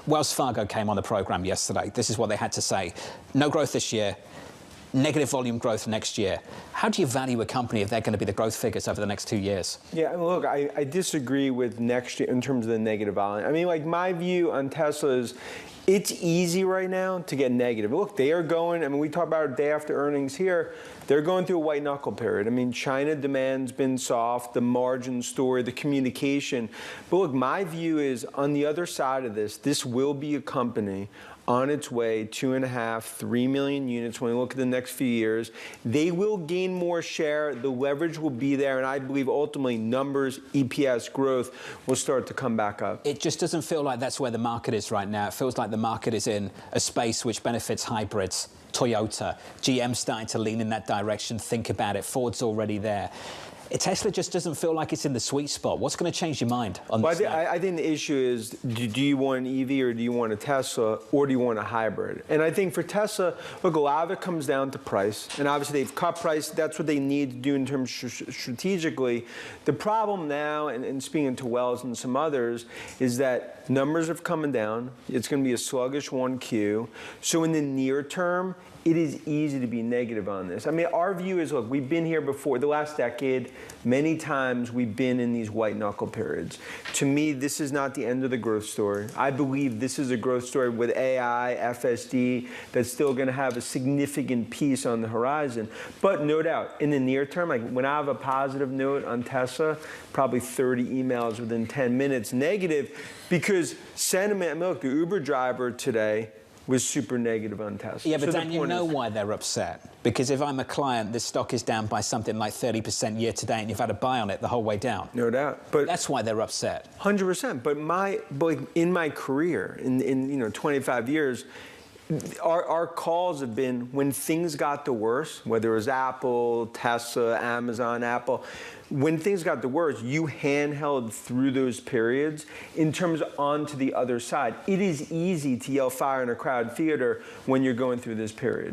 Wells Fargo came on the program yesterday. This is what they had to say. No growth this year, negative volume growth next year. How do you value a company if they're going to be the growth figures over the next 2 years? Yeah, look, I disagree with next year in terms of the negative volume. I mean, like, my view on Tesla is it's easy right now to get negative. Look, they are going, I mean, we talk about it day after earnings here. They're going through a white-knuckle period. I mean, China demand's been soft, the margin story, the communication. But look, my view is on the other side of this, this will be a company on its way 2.5, 3 million units when we look at the next few years. They will gain more share. The leverage will be there. And I believe ultimately numbers, EPS growth will start to come back up. It just doesn't feel like that's where the market is right now. It feels like the market is in a space which benefits hybrids. Toyota, GM starting to lean in that direction, think about it. Ford's already there. Tesla just doesn't feel like it's in the sweet spot. What's going to change your mind on this? I think the issue is, do you want an EV or do you want a Tesla or do you want a hybrid? And I think for Tesla, look, a lot of it comes down to price. And obviously they've cut price. That's what they need to do in terms strategically. The problem now, and speaking to Wells and some others, is that numbers are coming down. It's going to be a sluggish 1Q. So in the near term, it is easy to be negative on this. I mean, our view is, look, we've been here before. The last decade, many times we've been in these white-knuckle periods. To me, this is not the end of the growth story. I believe this is a growth story with AI, FSD, that's still going to have a significant piece on the horizon. But no doubt, in the near term, like when I have a positive note on Tesla, probably 30 emails within 10 minutes negative, because sentiment, I mean, look, the Uber driver today was super negative on Tesla. Yeah, but so Dan, you know why they're upset. Because if I'm a client, this stock is down by something like 30% year to date, and you've had a buy on it the whole way down. No doubt. But that's why they're upset. 100%. But in my career, in 25 years, our calls have been when things got the worst, whether it was Apple, Tesla, Amazon, Apple, when things got the worst, you handheld through those periods in terms of onto the other side. It is easy to yell fire in a crowded theater when you're going through this period.